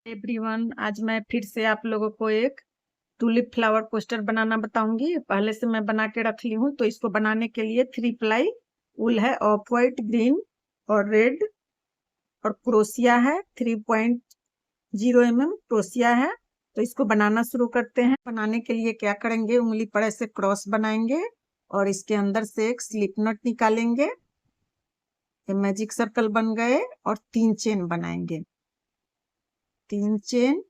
Everyone, आज मैं फिर से आप लोगों को एक टूलिप फ्लावर पोस्टर बनाना बताऊंगी। पहले से मैं बना के रख ली हूँ। तो इसको बनाने के लिए 3 प्लाई वूल है, ऑफ वाइट, ग्रीन और रेड, और क्रोशिया है 3.0 mm क्रोशिया है। तो इसको बनाना शुरू करते हैं। बनाने के लिए क्या करेंगे, उंगली पर ऐसे क्रॉस बनाएंगे और इसके अंदर से एक स्लिप नट निकालेंगे। ये मैजिक सर्कल बन गए और 3 चेन बनाएंगे, 3 चेन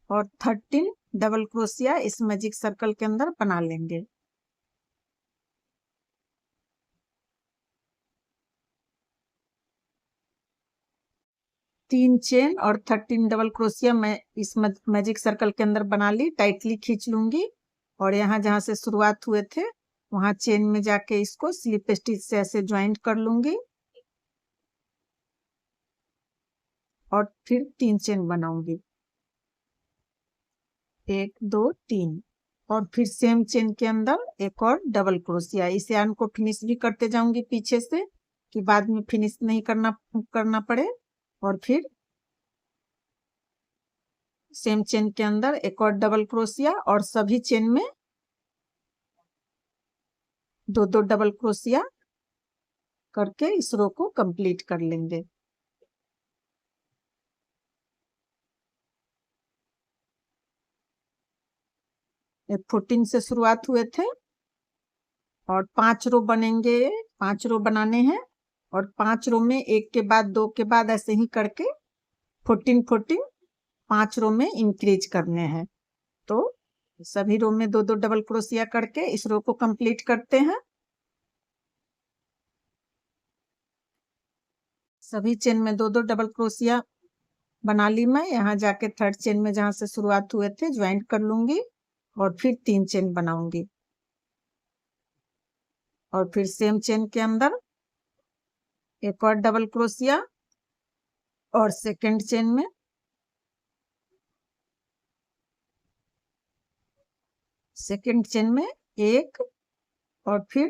और 13 डबल क्रोशिया इस मैजिक सर्कल के अंदर बना लेंगे। तीन चेन और 13 डबल क्रोशिया मैं इस मैजिक सर्कल के अंदर बना ली। टाइटली खींच लूंगी और यहाँ जहां से शुरुआत हुए थे वहां चेन में जाके इसको स्लिप स्टिच से ऐसे ज्वाइंट कर लूंगी और फिर 3 चेन बनाऊंगी, 1 2 3, और फिर सेम चेन के अंदर एक और डबल क्रोशिया। इस यार्न को फिनिश भी करते जाऊंगी पीछे से कि बाद में फिनिश नहीं करना पड़े। और फिर सेम चेन के अंदर एक और डबल क्रोशिया और सभी चेन में 2 डबल क्रोशिया करके इस रो को कंप्लीट कर लेंगे। ये 14 से शुरुआत हुए थे और 5 रो बनेंगे, 5 रो बनाने हैं और 5 रो में एक के बाद 2 के बाद ऐसे ही करके 14 5 रो में इंक्रीज करने हैं। तो सभी रो में 2 डबल क्रोशिया करके इस रो को कंप्लीट करते हैं। सभी चेन में 2 डबल क्रोशिया बना ली मैं। यहाँ जाके थर्ड चेन में जहां से शुरुआत हुए थे ज्वाइंट कर लूंगी और फिर 3 चेन बनाऊंगी और फिर सेम चेन के अंदर एक और डबल क्रोशिया और सेकंड चेन में एक और फिर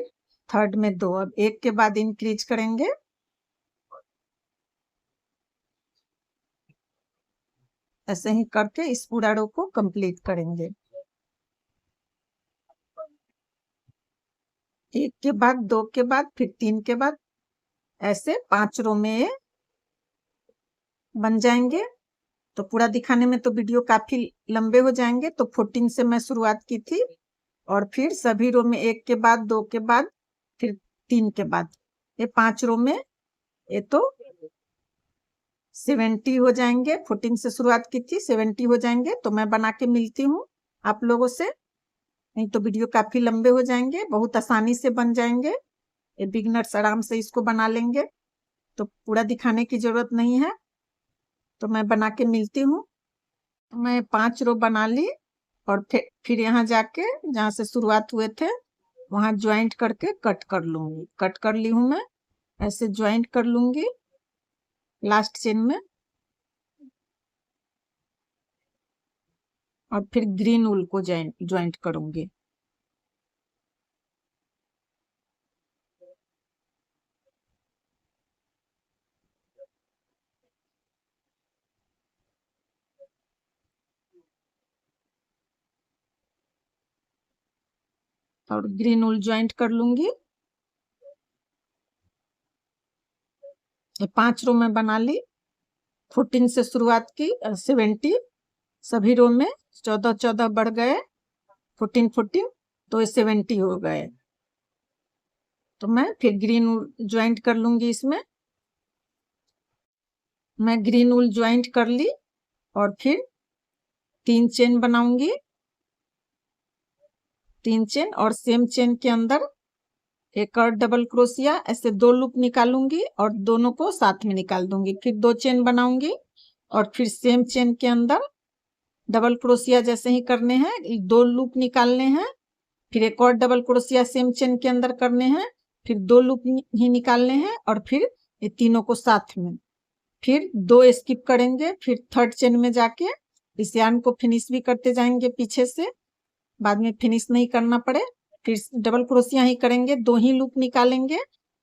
थर्ड में 2। अब एक के बाद इंक्रीज करेंगे। ऐसे ही करके इस पूरा रो को कंप्लीट करेंगे। एक के बाद 2 के बाद फिर 3 के बाद ऐसे 5 रो में बन जाएंगे। तो पूरा दिखाने में तो वीडियो काफी लंबे हो जाएंगे। तो 14 से मैं शुरुआत की थी और फिर सभी रो में 1 के बाद 2 के बाद फिर 3 के बाद ये 5 रो में ये तो 70 हो जाएंगे। 14 से शुरुआत की थी, 70 हो जाएंगे। तो मैं बना के मिलती हूँ आप लोगों से, नहीं तो वीडियो काफी लंबे हो जाएंगे। बहुत आसानी से बन जाएंगे, ये बिगनर्स आराम से इसको बना लेंगे। तो पूरा दिखाने की जरूरत नहीं है। तो मैं बना के मिलती हूँ। तो मैं 5 रो बना ली और फिर यहाँ जाके जहाँ से शुरुआत हुए थे वहां ज्वाइंट करके कट कर लूंगी। कट कर ली हूं मैं, ऐसे ज्वाइंट कर लूंगी लास्ट चेन में और फिर ग्रीन वूल को ज्वाइंट करूंगी। और ग्रीन वूल ज्वाइंट कर लूंगी। 5 रो में बना ली। 14 से शुरुआत की 70, सभी रो में 14 बढ़ गए, 14 तो 70 हो गए। तो मैं फिर ग्रीन वूल ज्वाइंट कर लूंगी। इसमें मैं ग्रीन वूल ज्वाइंट कर ली और फिर 3 चेन बनाऊंगी, 3 चेन और सेम चेन के अंदर एक और डबल क्रोशिया। ऐसे 2 लूप निकालूंगी और दोनों को साथ में निकाल दूंगी। फिर 2 चेन बनाऊंगी और फिर सेम चेन के अंदर डबल क्रोशिया जैसे ही करने हैं, 2 लूप निकालने हैं। फिर एक और डबल क्रोशिया सेम चेन के अंदर करने हैं, फिर 2 लूप ही निकालने हैं और फिर ये तीनों को साथ में फिर 2 स्किप करेंगे। फिर थर्ड चेन में जाके इस यार्न को फिनिश भी करते जाएंगे पीछे से, बाद में फिनिश नहीं करना पड़े। फिर डबल क्रोशिया ही करेंगे, 2 ही लूप निकालेंगे।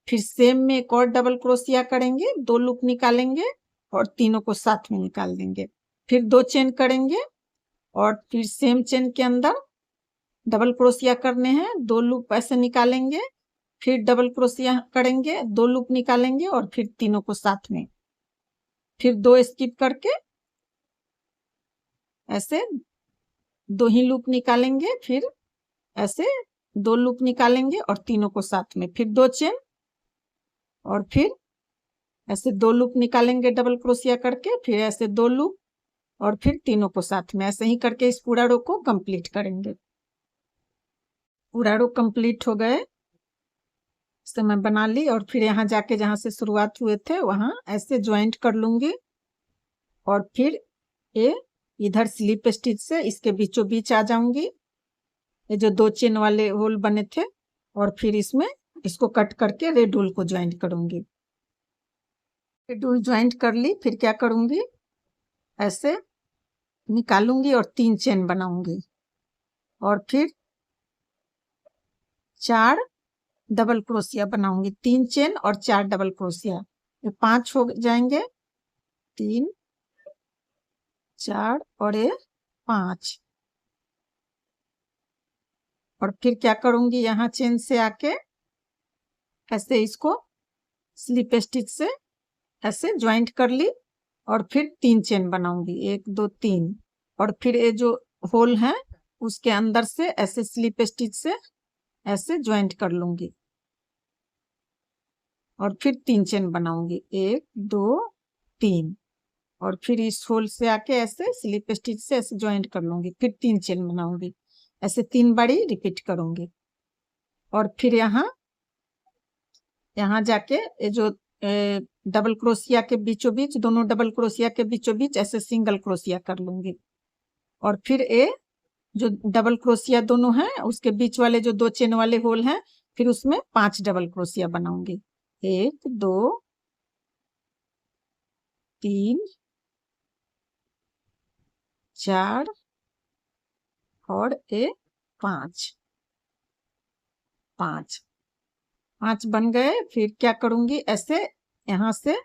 फिर सेम में एक और डबल क्रोशिया करेंगे, 2 लूप निकालेंगे और तीनों को साथ में निकाल देंगे। फिर 2 चेन करेंगे और फिर सेम चेन के अंदर डबल क्रोशिया करने हैं, 2 लूप ऐसे निकालेंगे, फिर डबल क्रोशिया करेंगे, 2 लूप निकालेंगे और फिर तीनों को साथ में, फिर 2 स्किप करके ऐसे 2 ही लूप निकालेंगे, फिर ऐसे 2 लूप निकालेंगे और तीनों को साथ में, फिर 2 चेन और फिर ऐसे 2 लूप निकालेंगे डबल क्रोशिया करके, फिर ऐसे 2 लूप और फिर तीनों को साथ में। ऐसे ही करके इस पूरा रो को कंप्लीट करेंगे। पूरा रो कंप्लीट हो गए, इसे मैं बना ली और फिर यहाँ जाके जहाँ से शुरुआत हुए थे वहां ऐसे ज्वाइंट कर लूंगी और फिर ये इधर स्लिप स्टिच से इसके बीचों बीच आ जाऊंगी, ये जो 2 चेन वाले होल बने थे, और फिर इसमें इसको कट करके रेड होल को ज्वाइंट करूंगी। रेड होल ज्वाइंट कर ली, फिर क्या करूंगी, ऐसे निकालूंगी और 3 चेन बनाऊंगी और फिर 4 डबल क्रोशिया बनाऊंगी, 3 चेन और 4 डबल क्रोशिया, ये 5 हो जाएंगे, 3 4 और ये 5। और फिर क्या करूंगी, यहाँ चेन से आके ऐसे इसको स्लिप स्टिच से ऐसे ज्वाइंट कर ली और फिर 3 चेन बनाऊंगी, 1 2 3, और फिर ये जो होल है उसके अंदर से ऐसे स्लिप स्टिच से ऐसे ज्वाइंट कर लूंगी और फिर 3 चेन बनाऊंगी, 1 2 3, और फिर इस होल से आके ऐसे स्लिप स्टिच से ऐसे ज्वाइंट कर लूंगी, फिर 3 चेन बनाऊंगी, ऐसे 3 बारी रिपीट करूंगी। और फिर यहाँ जाके ये जो डबल क्रोशिया के बीचों बीच, दोनों डबल क्रोशिया के बीचों बीच ऐसे सिंगल क्रोशिया कर लूंगी, और फिर ये जो डबल क्रोशिया दोनों हैं उसके बीच वाले जो 2 चेन वाले होल हैं, फिर उसमें 5 डबल क्रोशिया बनाऊंगी, 1 2 3 4 और 5 बन गए। फिर क्या करूंगी, ऐसे यहाँ से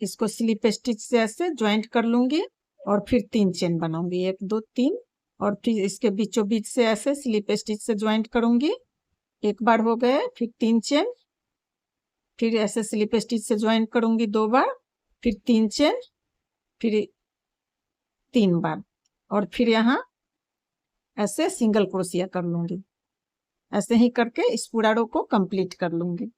इसको स्लिप स्टिच से ऐसे ज्वाइंट कर लूंगी और फिर 3 चेन बनाऊंगी, 1 2 3, और फिर इसके बीचों बीच से ऐसे स्लिप स्टिच से ज्वाइंट करूंगी, एक बार हो गए, फिर 3 चेन, फिर ऐसे स्लिप स्टिच से ज्वाइंट करूंगी 2 बार, फिर 3 चेन, फिर 3 बार, और फिर यहाँ ऐसे सिंगल क्रोशिया कर लूंगी। ऐसे ही करके इस पूरा रो को कंप्लीट कर लूंगी।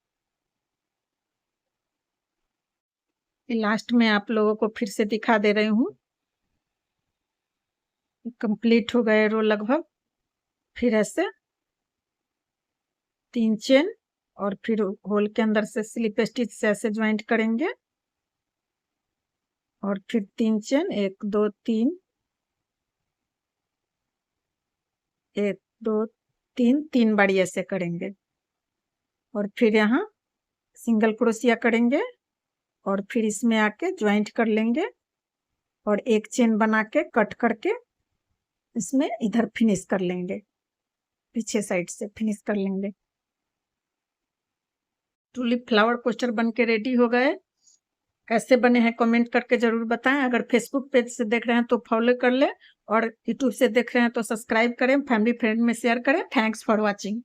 लास्ट में आप लोगों को फिर से दिखा दे रही हूँ, कंप्लीट हो गए रो लगभग। फिर ऐसे 3 चेन और फिर होल के अंदर से स्लिप स्टिच से ऐसे ज्वाइंट करेंगे और फिर 3 चेन, 1 2 3, 1 2 3, 3 बारी ऐसे करेंगे, और फिर यहाँ सिंगल क्रोशिया करेंगे और फिर इसमें आके ज्वाइंट कर लेंगे और 1 चेन बना के कट करके इसमें इधर फिनिश कर लेंगे, पीछे साइड से फिनिश कर लेंगे। टूलिप फ्लावर पोस्टर बन के रेडी हो गए। कैसे बने हैं कमेंट करके जरूर बताएं। अगर फेसबुक पेज से देख रहे हैं तो फॉलो कर ले और यूट्यूब से देख रहे हैं तो सब्सक्राइब करें, फैमिली फ्रेंड में शेयर करें। Thanks for watching.